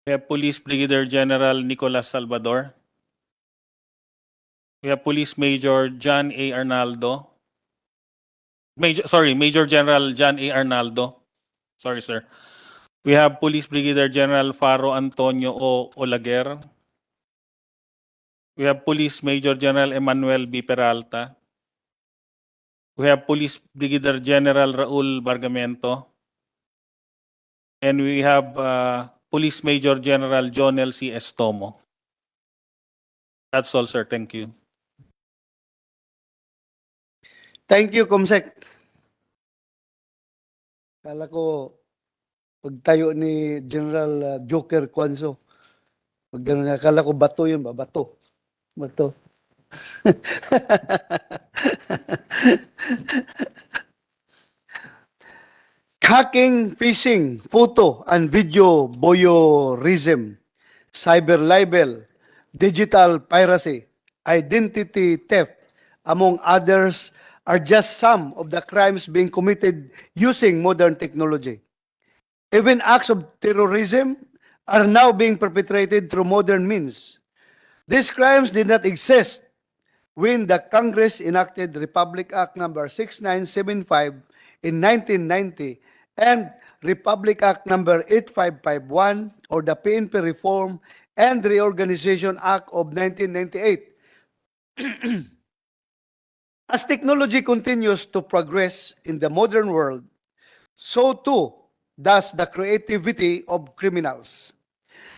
We have Police Brigadier General Nicolas Salvador. We have Police Major John A. Arnaldo. Major General John A. Arnaldo. Sorry, sir. We have Police Brigadier General Faro Antonio O. Olaguer. We have Police Major General Emmanuel B. Peralta. We have Police Brigadier General Raul Bargamento. And we have Police Major General Jonel C. Estomo. That's all, sir. Thank you. Thank you, Comsec. Kala ko, pagtayo ni General Joker Kwanso, pag gano'n, akala ko Bato yun ba? Bato. Bato. Hacking, phishing, photo and video voyeurism, cyber libel, digital piracy, identity theft, among others, are just some of the crimes being committed using modern technology. Even acts of terrorism are now being perpetrated through modern means. These crimes did not exist when the Congress enacted Republic Act number 6975 in 1990 and Republic Act number 8551 or the PNP Reform and Reorganization Act of 1998. As technology continues to progress in the modern world, so too does the creativity of criminals.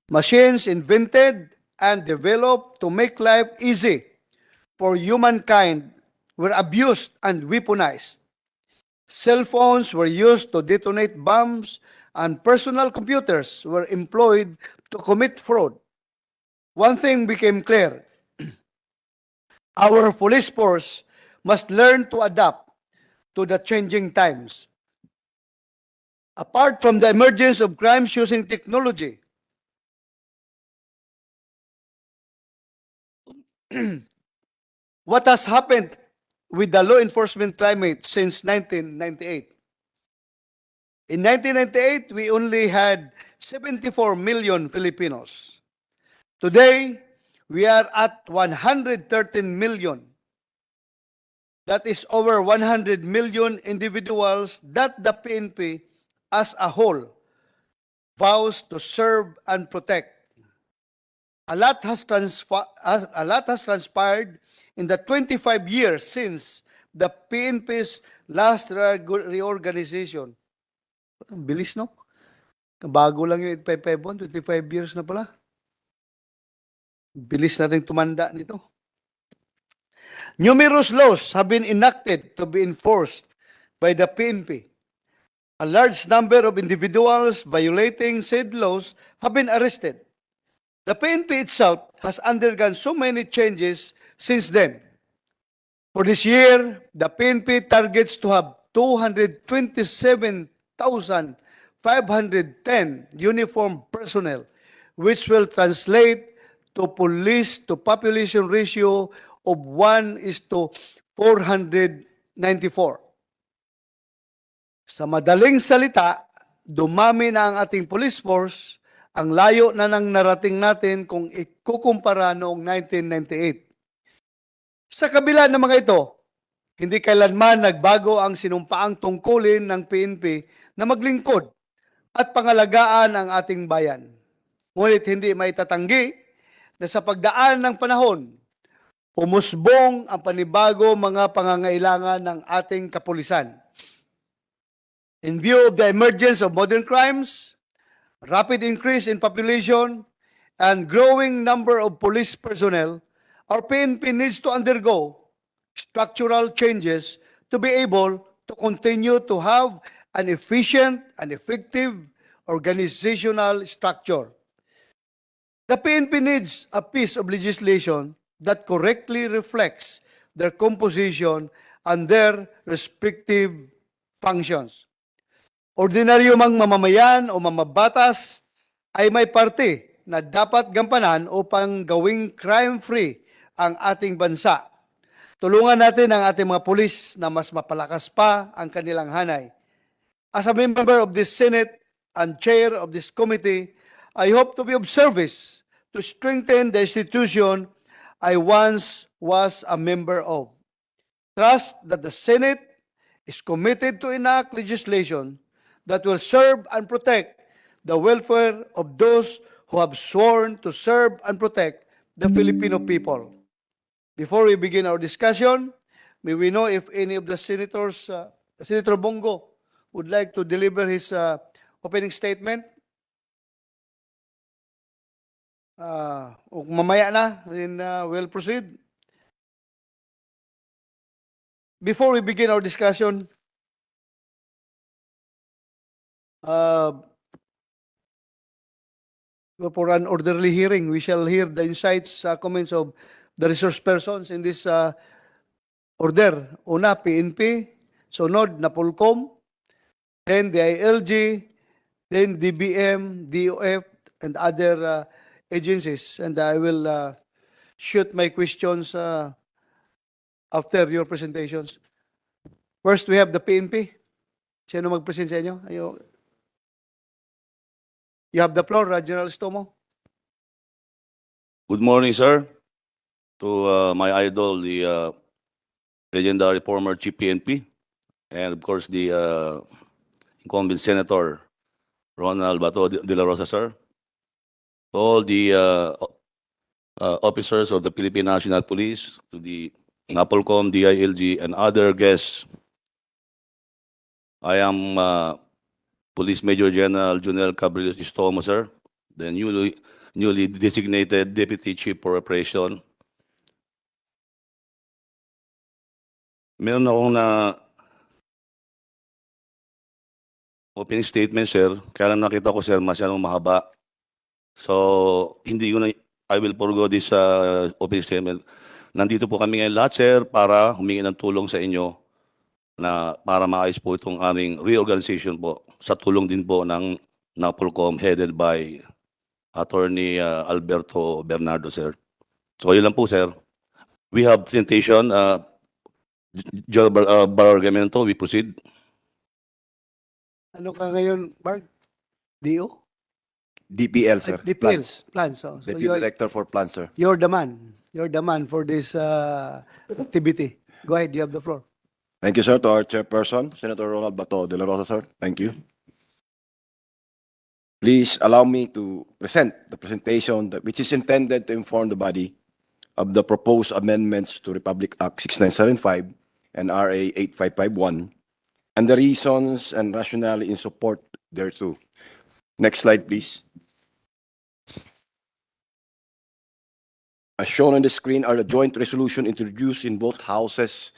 Machines invented and developed to make life easy for humankind were abused and weaponized. Cell phones were used to detonate bombs, and personal computers were employed to commit fraud. One thing became clear. Our police force must learn to adapt to the changing times. Apart from the emergence of crimes using technology, what has happened with the law enforcement climate since 1998? In 1998, we only had 74 million Filipinos. Today, we are at 113 million. That is over 100 million individuals that the PNP as a whole vows to serve and protect. A lot has transpired in the 25 years since the PNP's last reorganization. Ang bilis, no? Bago lang yung 851, 25 years na pala. Bilis natin tumanda nito. Numerous laws have been enacted to be enforced by the PNP. A large number of individuals violating said laws have been arrested. The PNP itself has undergone so many changes since then. For this year, the PNP targets to have 227,510 uniformed personnel, which will translate to police to population ratio of 1:494. Sa madaling salita, dumami na ang ating police force, ang layo na nang narating natin kung ikukumpara noong 1998. Sa kabila ng mga ito, hindi kailanman nagbago ang sinumpaang tungkulin ng PNP na maglingkod at pangalagaan ang ating bayan. Ngunit hindi maitatanggi na sa pagdaan ng panahon, umusbong ang panibago mga pangangailangan ng ating kapulisan. In view of the emergence of modern crimes, rapid increase in population, and growing number of police personnel, our PNP needs to undergo structural changes to be able to continue to have an efficient and effective organizational structure. The PNP needs a piece of legislation that correctly reflects their composition and their respective functions. Ordinaryo mang mamamayan o mamabatas ay may parte na dapat gampanan upang gawing crime-free ang ating bansa. Tulungan natin ang ating mga pulis na mas mapalakas pa ang kanilang hanay. As a member of this Senate and chair of this committee, I hope to be of service to strengthen the institution I once was a member of. Trust that the Senate is committed to enact legislation that will serve and protect the welfare of those who have sworn to serve and protect the Filipino people. Before we begin our discussion, may we know if any of the senators, Senator Bongo, would like to deliver his opening statement? Mamaya na, then we'll proceed. Before we begin our discussion, for an orderly hearing, we shall hear the insights, comments of the resource persons in this order. Una, PNP, sunod, Napolcom, then the DILG, then DBM, DOF, and other agencies. And I will shoot my questions after your presentations. First, we have the PNP. Sino mag-present sa inyo? You have the floor, General Estomo. Good morning, sir. To my idol, the legendary former CPNP, and of course the incumbent Senator Ronald Bato Dela Rosa, sir. To all the officers of the Philippine National Police, to the NAPOLCOM, DILG, and other guests. I am Police Major General Junel Cabrillo Estomo, sir, the newly designated Deputy Chief for Operation. Meron akong na opening statement, sir. Kaya lang nakita ko, sir, masyadong mahaba. So, hindi ko na, I will forgo this opening statement. Nandito po kami ngayon lahat, sir, para humingi ng tulong sa inyo na para maayos po itong aming reorganization po sa tulong din po ng NAPOLCOM headed by Attorney Alberto Bernardo, sir. So, yun lang po, sir. We have presentation. Bargamento, we proceed. Ano ka ngayon, Barg? DO? DPL, sir. DPL. Plans. Plans. So Deputy you're, Director for Plans, sir. you're the man. You're the man for this activity. Go ahead, you have the floor. Thank you, sir, to our chairperson, Senator Ronald Bato de la Rosa, sir. Thank you. Please allow me to present the presentation which is intended to inform the body of the proposed amendments to Republic Act 6975 and RA 8551 and the reasons and rationale in support thereto. Next slide, please. As shown on the screen are the joint resolution introduced in both houses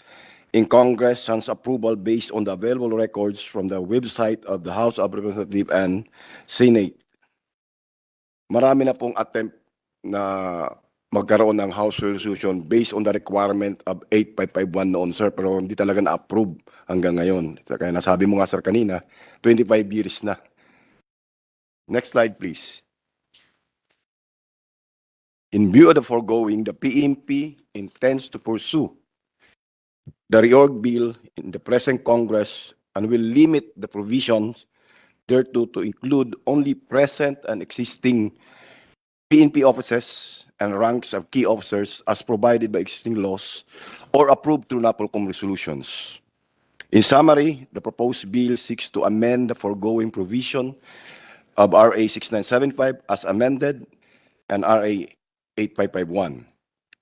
in Congress sans approval based on the available records from the website of the House of Representatives and Senate. Marami na pong attempt na magkaroon ng House resolution based on the requirement of 8551 noon, sir, pero hindi talaga na-approve hanggang ngayon. Kaya nasabi mo nga, sir, kanina, 25 years na. Next slide, please. In view of the foregoing, the PNP intends to pursue the reorg bill in the present Congress and will limit the provisions thereto to include only present and existing PNP offices and ranks of key officers as provided by existing laws or approved through NAPOLCOM resolutions. In summary, the proposed bill seeks to amend the foregoing provision of RA 6975 as amended and RA 8551.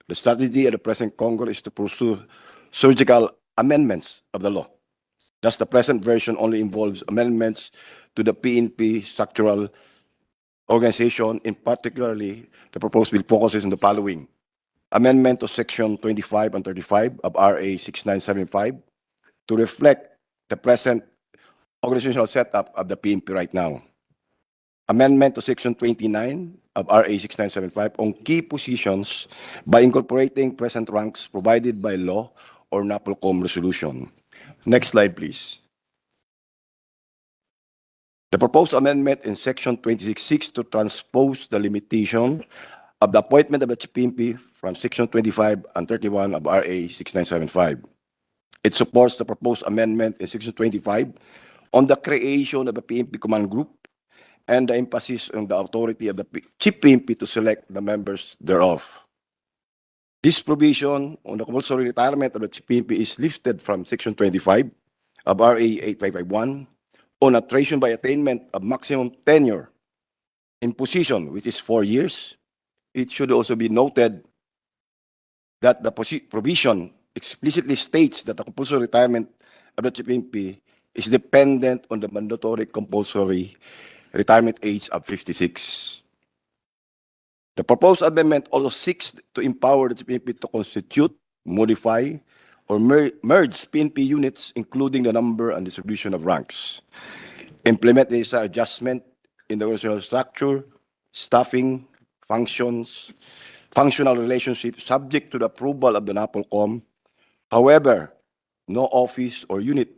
The strategy of the present Congress is to pursue surgical amendments of the law. Thus, the present version only involves amendments to the PNP structural organization. In particularly, the proposed bill focuses on the following: amendment to Section 25 and 35 of RA 6975 to reflect the present organizational setup of the PNP right now. Amendment to Section 29 of RA 6975 on key positions by incorporating present ranks provided by law or NAPOLCOM resolution. Next slide, please. The proposed amendment in Section 26 seeks to transpose the limitation of the appointment of the PNP from Section 25 and 31 of RA 6975. It supports the proposed amendment in Section 25 on the creation of a PNP command group and the emphasis on the authority of the Chief PNP to select the members thereof. This provision on the compulsory retirement of the Chief PNP is lifted from Section 25 of RA 8551 on attrition by attainment of maximum tenure in position, which is 4 years. It should also be noted that the provision explicitly states that the compulsory retirement of the Chief PNP is dependent on the mandatory compulsory retirement age of 56. The proposed amendment also seeks to empower the PNP to constitute, modify, or merge PNP units, including the number and distribution of ranks. Implement this adjustment in the organizational structure, staffing, functions, functional relationship subject to the approval of the NAPOLCOM. However, no office or unit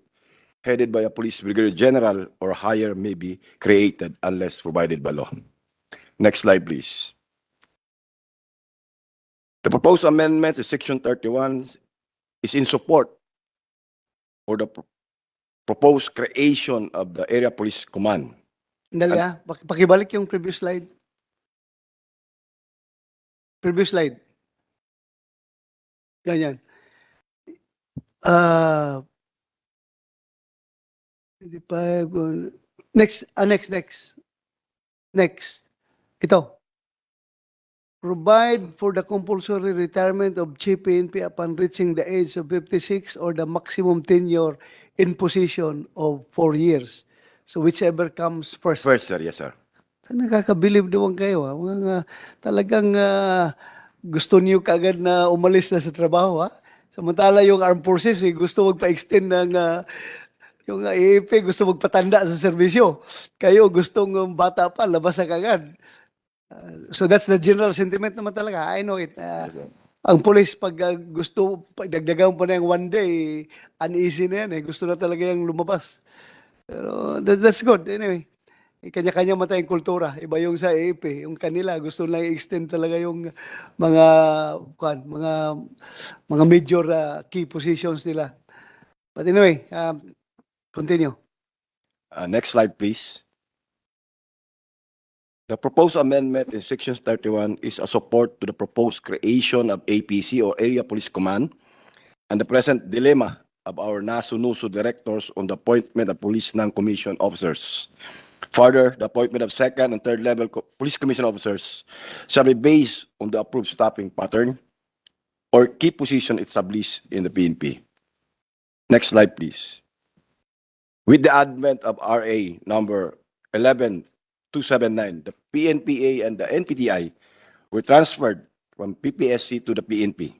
headed by a police brigadier general or higher may be created unless provided by law. Next slide, please. The proposed amendment to Section 31 is in support for the proposed creation of the Area Police Command. Dali pakibalik yung previous slide. Previous slide. Ganyan. Next. Ito. Provide for the compulsory retirement of Chief PNP upon reaching the age of 56 or the maximum tenure in position of 4 years. So whichever comes first. First, sir. Yes, sir. Nakakabilib naman kayo. Talagang gusto niyo kagad na umalis na sa trabaho. Samantala yung armed forces, gusto magpa-extend ng yung AFP, gusto magpatanda sa serbisyo. Kayo gustong bata pa, labas na kagad. So that's the general sentiment naman talaga. I know it. Ang police, pag gusto, dagdagan pa na yung 1 day, uneasy na yan. Gusto na talaga yung lumabas. Pero that's good. Anyway, kanya-kanya matayong kultura. Iba yung sa AAP. Yung kanila, gusto lang i-extend talaga yung mga major key positions nila. But anyway, continue. Next slide, please. The proposed amendment in Section 31 is a support to the proposed creation of APC or Area Police Command and the present dilemma of our NASU-NUSU directors on the appointment of police non-commission officers. Further, the appointment of second and third level police commission officers shall be based on the approved staffing pattern or key position established in the PNP. Next slide, please. With the advent of RA number 11279, the PNPA and the NPTI were transferred from PPSC to the PNP.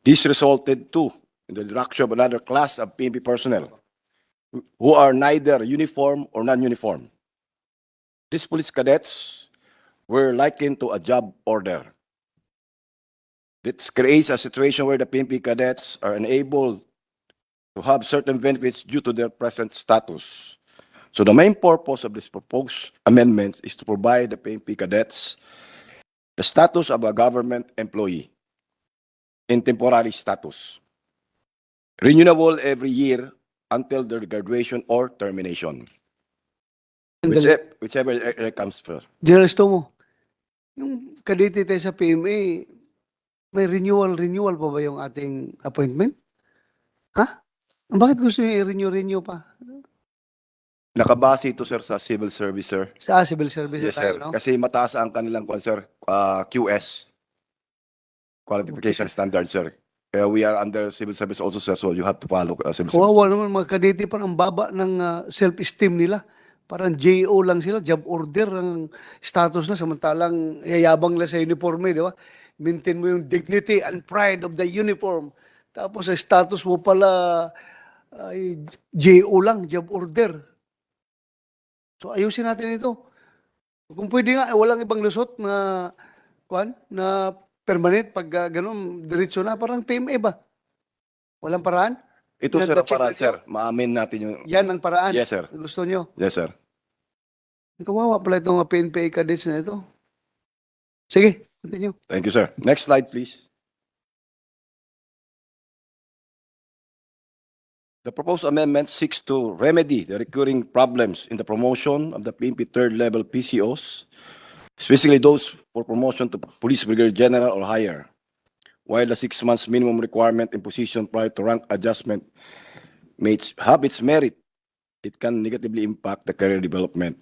This resulted too in the introduction of another class of PNP personnel who are neither uniform or non-uniform. These police cadets were likened to a job order. This creates a situation where the PNP cadets are unable to have certain benefits due to their present status. So the main purpose of this proposed amendments is to provide the PNP cadets the status of a government employee in temporary status, renewable every year until their graduation or termination. Whichever comes first. General Stomo, yung kadete tayo sa PMA, may renewal pa ba yung ating appointment? Bakit gusto niyo i-renew pa? Nakabase ito, sir, sa civil service, sir. Sa civil service Yes, tayo, sir. no? Kasi mataas ang kanilang, sir, QS, qualification standard, sir. We are under civil service also, sir, so you have to follow civil service. Kawawa naman mga kadete, parang baba ng self-esteem nila. Parang JO lang sila, job order ang status na, samantalang yayabang lang sa uniforme, di ba? Maintain mo yung dignity and pride of the uniform. Tapos sa status mo pala, JO lang, job order. So ayusin natin ito. Kung pwede nga, walang ibang lusot na permanent pag ganun, diretso na, parang PMA ba? Walang paraan? Ito, sir, ang paraan, sir. Ma-amen natin yung... Yan ang paraan. Yes, sir. Gusto nyo? Yes, sir. Kawawa pala itong PNPA cadets na ito. Sige, continue. Thank you, sir. Next slide, please. The proposed amendment seeks to remedy the recurring problems in the promotion of the PNP third-level PCOs, especially those for promotion to Police Brigadier General or higher. While the 6 months minimum requirement in position prior to rank adjustment may have its merit, it can negatively impact the career development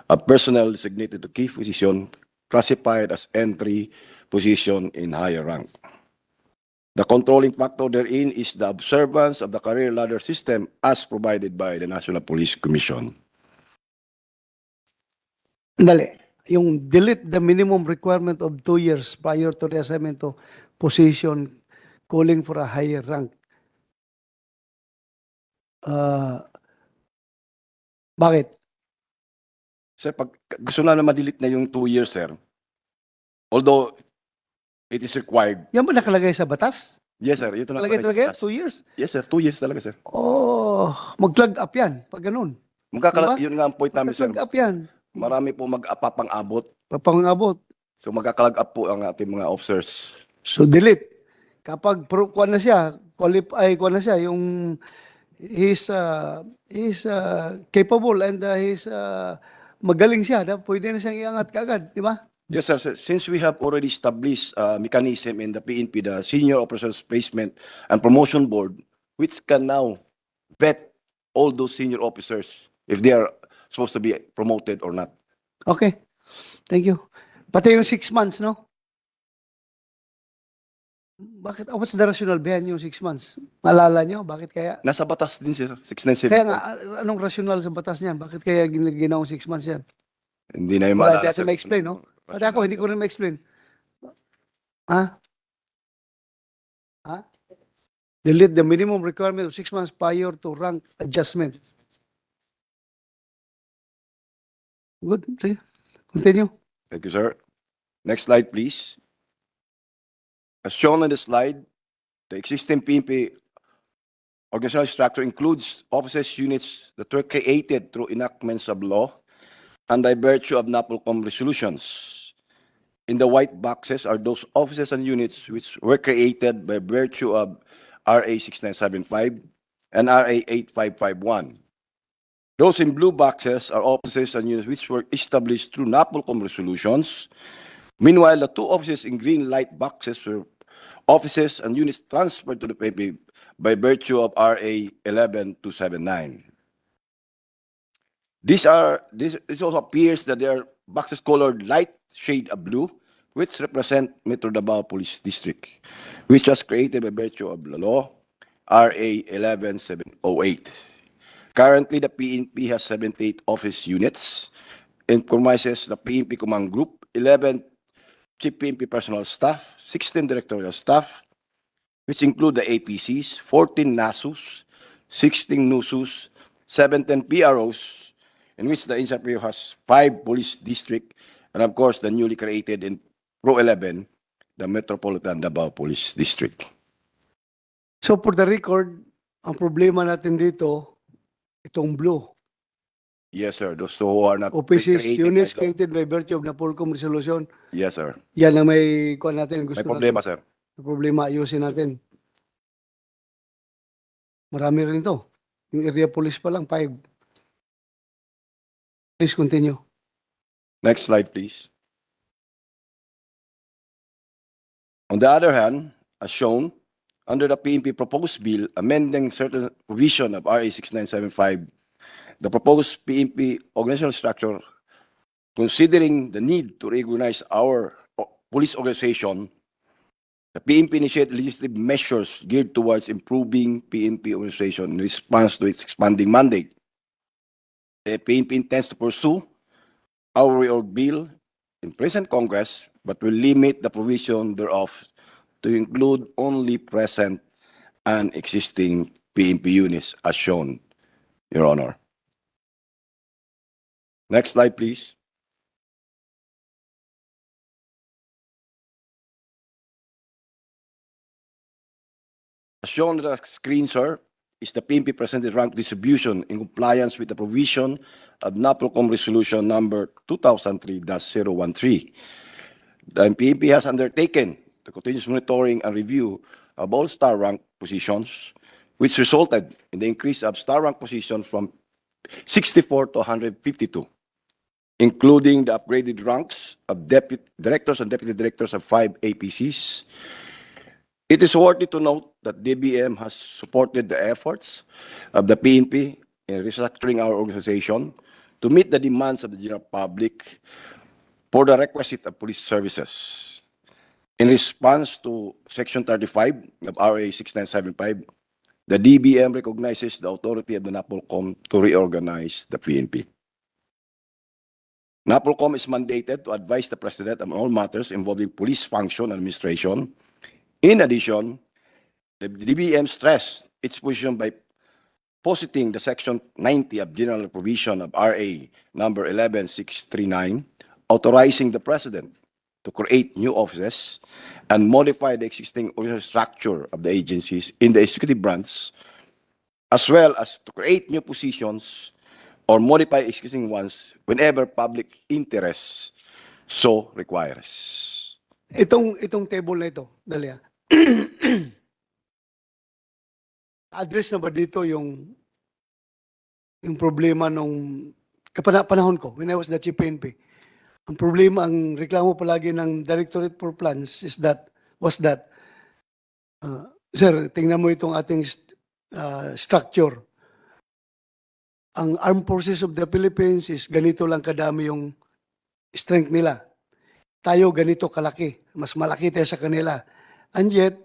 of personnel designated to key position classified as entry position in higher rank. The controlling factor therein is the observance of the career ladder system as provided by the National Police Commission. Dali. Yung delete the minimum requirement of 2 years prior to the assignment to position calling for a higher rank. Bakit? Sir, pag gusto na ma-delete na yung 2 years, sir, although it is required. Yan ba nakalagay sa batas? Yes, sir. Ito Nakalagay talaga yan? 2 years? Yes, sir. 2 years talaga, sir. Oh, mag-plug up yan pag ganun. Diba? Yun nga ang point namin, sir. Mag-plug up yan. Marami po mag-apapang-abot. Papangabot. So magkakalag up po ang ating mga officers. So delete. Kapag kuha na siya, qualify kuha na siya, yung he's capable and he's magaling siya, pwede na siyang iangat kaagad, di ba? Yes, sir. Since we have already established a mechanism in the PNP, the Senior Officers Placement and Promotion Board, which can now vet all those senior officers if they are supposed to be promoted or not. Okay. Thank you. Pati yung 6 months, no? Bakit? What's the rationale behind yung 6 months? Malala nyo? Bakit kaya? Nasa batas din, sir. 697. Kaya nga, anong rationale sa batas niyan? Bakit kaya ginawang 6 months yan? Hindi na yung Wala maalala, natin ma-explain, no? Pati ako, hindi ko rin ma-explain. Ha? Ha? Delete the minimum requirement of 6 months prior to rank adjustment. Good. Sige. Continue. Thank you, sir. Next slide, please. As shown on the slide, the existing PNP organizational structure includes offices units that were created through enactments of law and by virtue of NAPOLCOM resolutions. In the white boxes are those offices and units which were created by virtue of RA 6975 and RA 8551. Those in blue boxes are offices and units which were established through NAPOLCOM resolutions. Meanwhile, the 2 offices in green light boxes were offices and units transferred to the PNP by virtue of RA 11279. This also appears that there are boxes colored light shade of blue, which represent Metro Davao Police District, which was created by virtue of the law RA 11708. Currently, the PNP has 78 office units and comprises the PNP Command Group, 11 Chief PNP personnel staff, 16 directorial staff, which include the APCs, 14 NASUs, 16 NUSUs, 17 PROs, in which the NCRPO has 5 police district, and of course, the newly created in Pro 11, the Metropolitan Davao Police District. So for the record, ang problema natin dito, itong blue. Yes, sir. Those who are not Offices, created units by law. created by virtue of NAPOLCOM resolution. Yes, sir. Yan ang may kuha natin. Gusto May problema, sir. May problema, ayusin natin. Marami rin to. Yung area police pa lang, 5. Please continue. Next slide, please. On the other hand, as shown, under the PNP proposed bill amending certain provision of RA 6975, the proposed PNP organizational structure, considering the need to reorganize our police organization, the PNP initiated legislative measures geared towards improving PNP organization in response to its expanding mandate. The PNP intends to pursue our reorg bill in present Congress, but will limit the provision thereof to include only present and existing PNP units as shown, Your Honor. Next slide, please. As shown on the screen, sir, is the PNP presented rank distribution in compliance with the provision of NAPOLCOM Resolution number 2003-013. The PNP has undertaken the continuous monitoring and review of all star rank positions which resulted in the increase of star rank positions from 64 to 152, including the upgraded ranks of deputy directors and deputy directors of 5 APCs. It is worthy to note that DBM has supported the efforts of the PNP in restructuring our organization to meet the demands of the general public for the requisite of police services. In response to Section 35 of RA 6975, the DBM recognizes the authority of the NAPOLCOM to reorganize the PNP. NAPOLCOM is mandated to advise the President on all matters involving police function administration. In addition, the DBM stressed its position by positing the Section 90 of General Provision of RA number 11639, authorizing the President to create new offices and modify the existing organizational structure of the agencies in the executive branch, as well as to create new positions or modify existing ones whenever public interest so requires. Itong table na ito, Dalia. Address na ba dito yung problema nung panahon ko when I was the Chief PNP? Ang problema, ang reklamo palagi ng Directorate for Plans was that, sir, tingnan mo itong ating structure. Ang Armed Forces of the Philippines is ganito lang kadami yung strength nila. Tayo ganito kalaki. Mas malaki tayo sa kanila. And yet,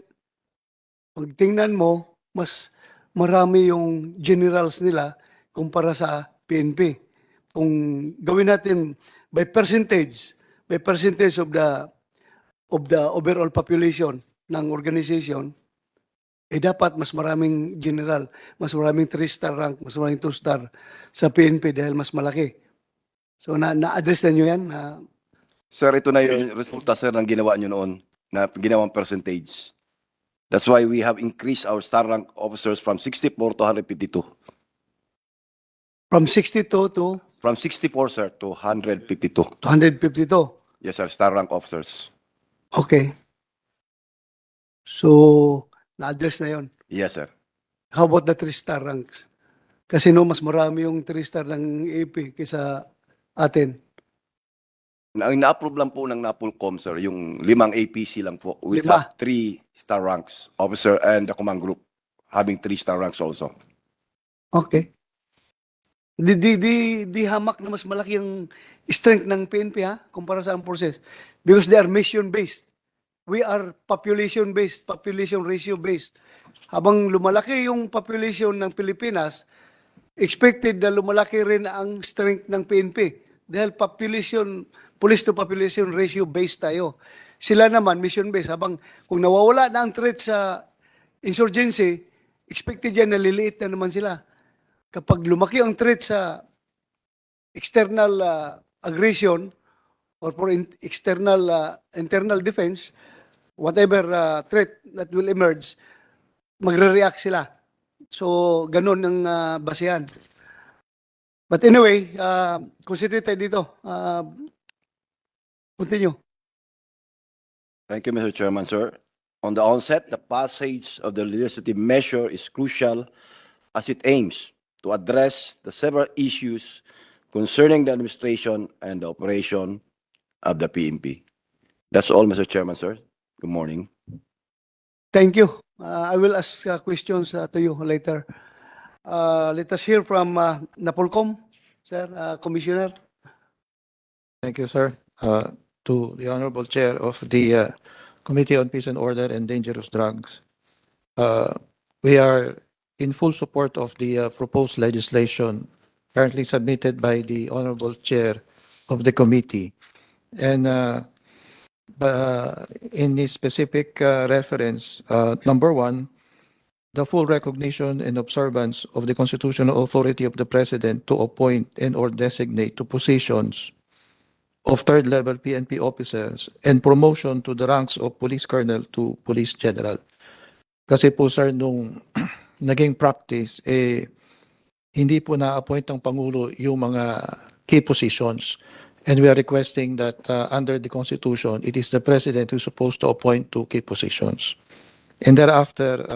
pag tingnan mo, mas marami yung generals nila kumpara sa PNP. Kung gawin natin by percentage of the overall population ng organization, dapat mas maraming general, mas maraming 3-star rank, mas maraming 2-star sa PNP dahil mas malaki. So na-address na nyo yan? Sir, ito na yung resulta, sir, ng ginawa nyo noon, na ginawang percentage. That's why we have increased our star rank officers from 64 to 152. From 62 to? From 64, sir, to 152. 252. Yes, sir, star rank officers. Okay. So, na-address na yon. Yes, sir. How about the 3-star ranks? Kasi no, mas marami yung 3-star ng AP kaysa atin. Na-approve lang po ng NAPOLCOM, sir, yung 5 APC lang po. We 5? have 3-star ranks, officer and the command group having 3-star ranks also. Okay. Di hamak na mas malaki ang strength ng PNP kumpara sa armed forces because they are mission-based. We are population-based, population ratio-based. Habang lumalaki yung population ng Pilipinas, expected na lumalaki rin ang strength ng PNP dahil police to population ratio-based tayo. Sila naman mission-based. Habang kung nawawala na ang threat sa insurgency, expected yan na liliit na naman sila. Kapag lumaki ang threat sa external aggression or for internal defense, whatever threat that will emerge, magre-react sila. So, ganun ang basehan. But anyway, consider tayo dito. Continue. Thank you, Mr. Chairman, sir. On the onset, the passage of the legislative measure is crucial as it aims to address the several issues concerning the administration and the operation of the PNP. That's all, Mr. Chairman, sir. Good morning. Thank you. I will ask questions to you later. Let us hear from NAPOLCOM, sir, Commissioner. Thank you, sir. To the Honorable Chair of the Committee on Peace and Order and Dangerous Drugs. We are in full support of the proposed legislation currently submitted by the Honorable Chair of the committee. And in this specific reference, number 1, the full recognition and observance of the constitutional authority of the President to appoint and or designate to positions of third-level PNP officers and promotion to the ranks of Police Colonel to Police General. Kasi po, sir, nung naging practice, hindi po na-appoint ng Pangulo yung mga key positions. And we are requesting that under the Constitution, it is the President who is supposed to appoint to key positions. And thereafter,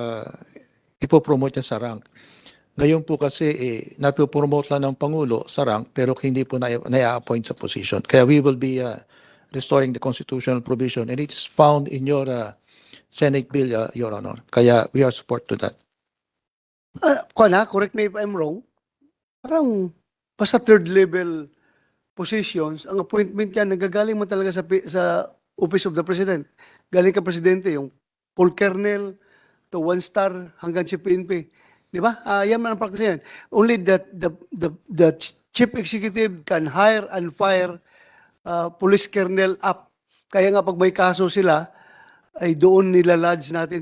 ipopromote niya sa rank. Ngayon po kasi napopromote lang ng Pangulo sa rank pero hindi po na-appoint sa position. Kaya we will be restoring the constitutional provision and it's found in your Senate bill, Your Honor. Kaya we are support to that. Correct me if I'm wrong, parang basta third level positions, ang appointment yan, nagagaling mo talaga sa Office of the President. Galing ka Presidente, yung full colonel to 1-star hanggang CPNP. Di ba? Yan man ang practice yan. Only that the chief executive can hire and fire police colonel up. Kaya nga pag may kaso sila, ay doon nila lodge natin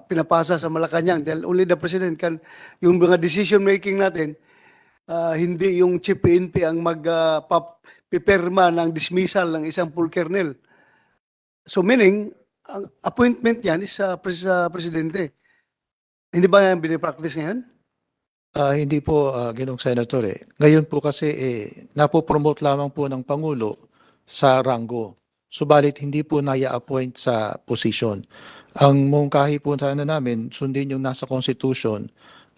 pinapasa sa Malacanang. Dahil only the President can, yung mga decision making natin, hindi yung chief PNP ang magpipirma ng dismissal ng isang full colonel. So meaning, ang appointment yan is sa Presidente. Hindi ba yan binipractice ngayon? Hindi po, Ginoong Senator. Ngayon po kasi napopromote lamang po ng Pangulo sa ranggo. Subalit hindi po naya-appoint sa position. Ang mungkahi po sana namin, sundin yung nasa Constitution,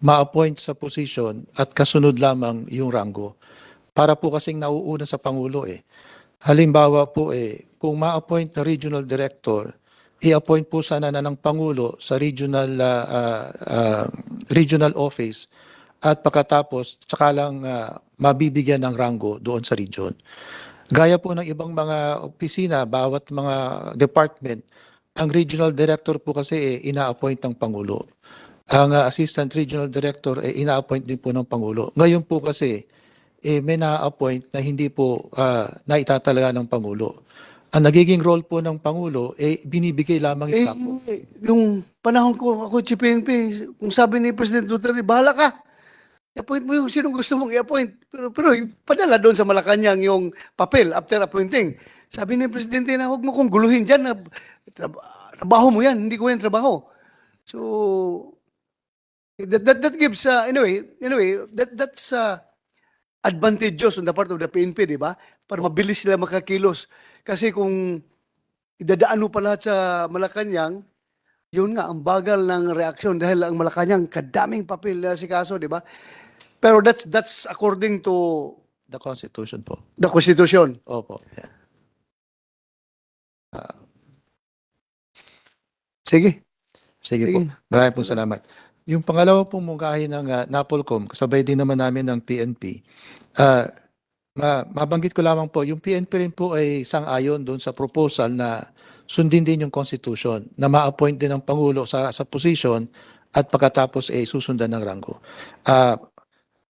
ma-appoint sa position at kasunod lamang yung ranggo. Para po kasing nauuna sa Pangulo Halimbawa po kung ma-appoint na regional director, i-appoint po sana na ng Pangulo sa regional office at pagkatapos tsaka lang mabibigyan ng ranggo doon sa region. Gaya po ng ibang mga opisina, bawat mga department, ang regional director po kasi ina-appoint ng Pangulo. Ang assistant regional director ina-appoint din po ng Pangulo. Ngayon po kasi may na-appoint na hindi po naitatalaga ng Pangulo. Ang nagiging role po ng Pangulo, binibigay lamang yung kampo. Yung panahon ko, ako CPNP, kung sabi ni President Duterte, bahala ka. I-appoint mo yung sinong gusto mong i-appoint. Pero padala doon sa Malacanang yung papel after appointing. Sabi ni Presidente na huwag mo kong guluhin dyan. Trabaho mo yan, hindi ko yan trabaho. So, that gives, anyway, that's advantageous on the part of the PNP, di ba? Para mabilis sila makakilos. Kasi kung idadaan mo pa lahat sa Malacanang, yun nga, ang bagal ng reaksyon dahil ang Malacanang kadaming papel na si kaso, di ba? Pero that's according to The Constitution po. the Constitution. Opo. Yeah. Sige. Sige Sige. po. Maraming pong salamat. Yung pangalawa pong mungkahi ng NAPOLCOM, kasabay din naman namin ng PNP. Mabanggit ko lamang po, yung PNP rin po ay sang-ayon doon sa proposal na sundin din yung Constitution na ma-appoint din ng Pangulo sa position at pagkatapos susundan ng ranggo.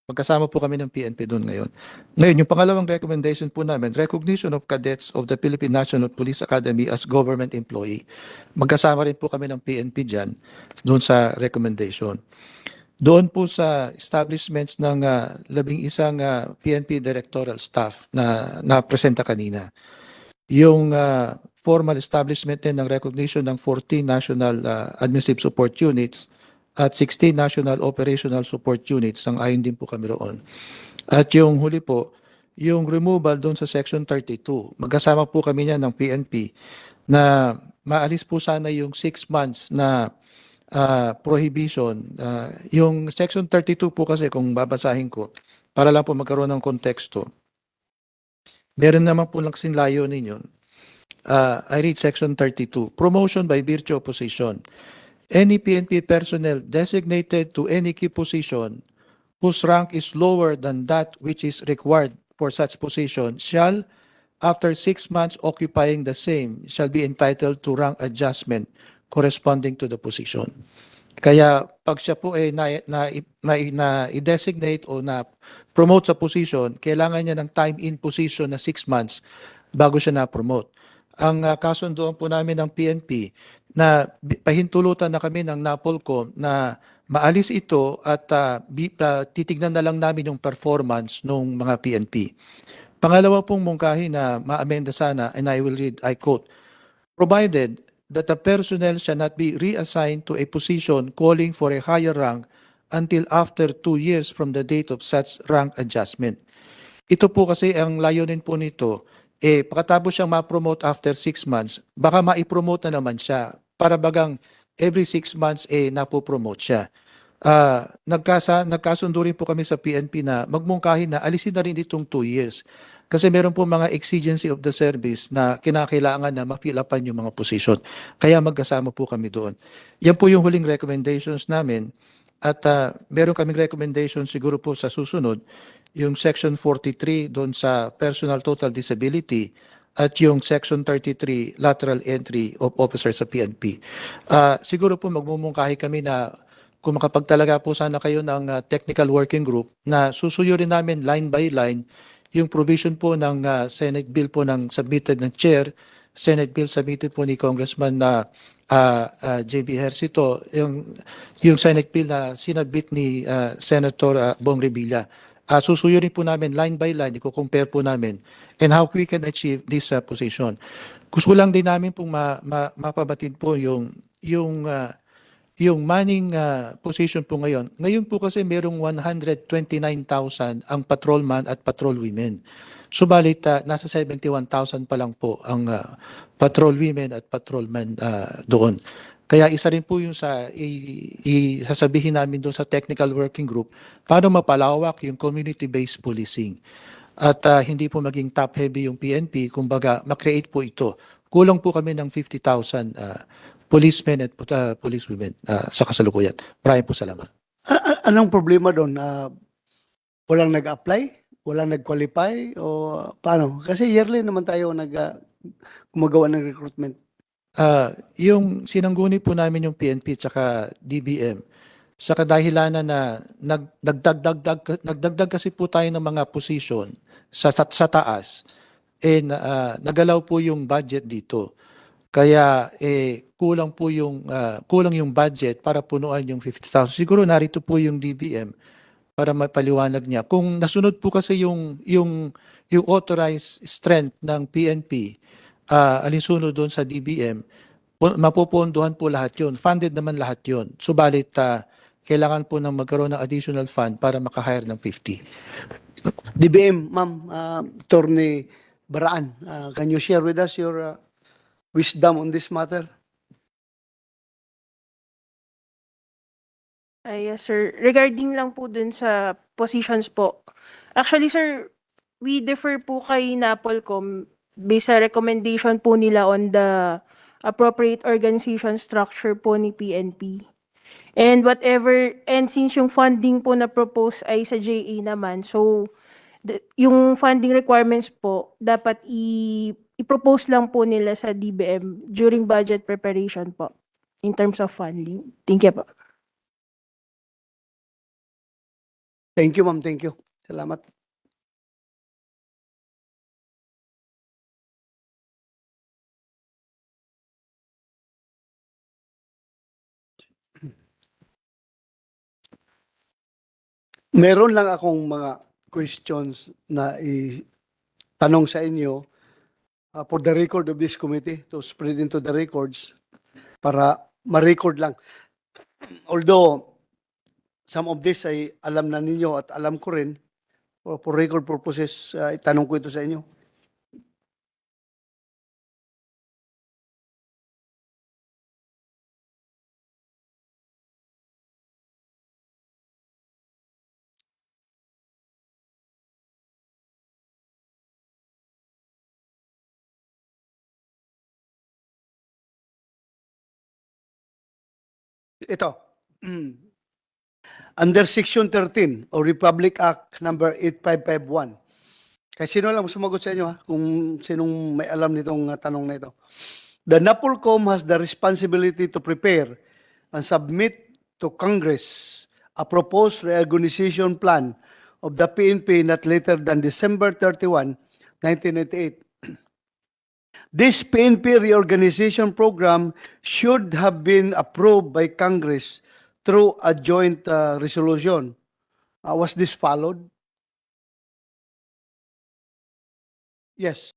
Pagkasama po kami ng PNP doon ngayon. Ngayon, yung pangalawang recommendation po namin, recognition of cadets of the Philippine National Police Academy as government employee. Magkasama rin po kami ng PNP dyan, doon sa recommendation. Doon po sa establishments ng 11 PNP directorial staff na napresenta kanina. Yung formal establishment din ng recognition ng 14 National Administrative Support Units at 16 National Operational Support Units, ang ayon din po kami roon. At yung huli po, yung removal doon sa Section 32. Magkasama po kami niyan ng PNP na maalis po sana yung 6 months na prohibition. Yung Section 32 po kasi kung babasahin ko, para lang po magkaroon ng konteksto. Meron naman po laksing layo ninyo. I read Section 32. Promotion by virtue of position. Any PNP personnel designated to any key position whose rank is lower than that which is required for such position shall, after 6 months occupying the same, shall be entitled to rank adjustment corresponding to the position. Kaya pag siya po na-designate o na-promote sa position, kailangan niya ng time in position na 6 months bago siya na-promote. Ang kasunduan po namin ng PNP na pahintulutan na kami ng NAPOLCOM na maalis ito at titignan na lang namin yung performance ng mga PNP. Pangalawa pong mungkahi na ma-amenda sana, and I will read, I quote, provided that the personnel shall not be reassigned to a position calling for a higher rank until after 2 years from the date of such rank adjustment. Ito po kasi ang layunin po nito, pagkatapos siyang ma-promote after 6 months, baka ma-promote na naman siya para bagang every 6 months napopromote siya. Nagkasundo rin po kami sa PNP na magmungkahi na alisin na rin itong 2 years. Kasi meron po mga exigency of the service na kinakailangan na mapilapan yung mga position. Kaya magkasama po kami doon. Yan po yung huling recommendations namin. At meron kaming recommendations siguro po sa susunod, yung Section 43 doon sa Personal Total Disability at yung Section 33 Lateral Entry of Officers sa PNP. Siguro po magmumungkahi kami na kung makapagtalaga po sana kayo ng technical working group na susuyurin namin line by line yung provision po ng Senate bill po ng submitted ng chair, Senate bill submitted po ni Congressman na JB Ejercito, yung Senate bill na sinabit ni Senator Bong Revilla. Susuyurin po namin line by line, i-compare po namin and how we can achieve this position. Gusto lang din namin pong mapabatid po yung manning position po ngayon. Ngayon po kasi merong 129,000 ang patrolman at patrol women. Subalit nasa 71,000 pa lang po ang patrol women at patrolmen doon. Kaya isa rin po yung sasabihin namin doon sa technical working group para mapalawak yung community-based policing. At hindi po maging top-heavy yung PNP, kumbaga makreate po ito. Kulang po kami ng 50,000 policemen at policewomen sa kasalukuyan. Maraming po salamat. Anong problema doon? Walang nag-apply? Walang nag-qualify? O paano? Kasi yearly naman tayo gumagawa ng recruitment. Yung sinangguni po namin yung PNP at DBM, sa kadahilanan na nagdagdag kasi po tayo ng mga position sa taas, nagalaw po yung budget dito. Kaya kulang yung budget para punuan yung 50,000. Siguro narito po yung DBM para mapaliwanag niya. Kung nasunod po kasi yung authorized strength ng PNP, alinsunod doon sa DBM, mapupunduhan po lahat yun. Funded naman lahat yun. Subalit, kailangan po ng magkaroon ng additional fund para makahire ng 50. DBM, ma'am, Attorney Baraan, can you share with us your wisdom on this matter? Yes, sir. Regarding lang po dun sa positions po. Actually, sir, we defer po kay NAPOLCOM based sa recommendation po nila on the appropriate organization structure po ni PNP. And since yung funding po na propose ay sa JA naman, so yung funding requirements po dapat i-propose lang po nila sa DBM during budget preparation po in terms of funding. Thank you po. Thank you, ma'am. Thank you. Salamat. Meron lang akong mga questions na tanong sa inyo for the record of this committee to spread into the records para ma-record lang. Although some of this ay alam na ninyo at alam ko rin, for record purposes, itanong ko ito sa inyo. Ito. Under Section 13 o Republic Act number 8551. Kaya sino lang sumagot sa inyo ha, kung sinong may alam nitong tanong na ito. The NAPOLCOM has the responsibility to prepare and submit to Congress a proposed reorganization plan of the PNP not later than December 31, 1998. This PNP reorganization program should have been approved by Congress through a joint resolution. Was this followed? Yes.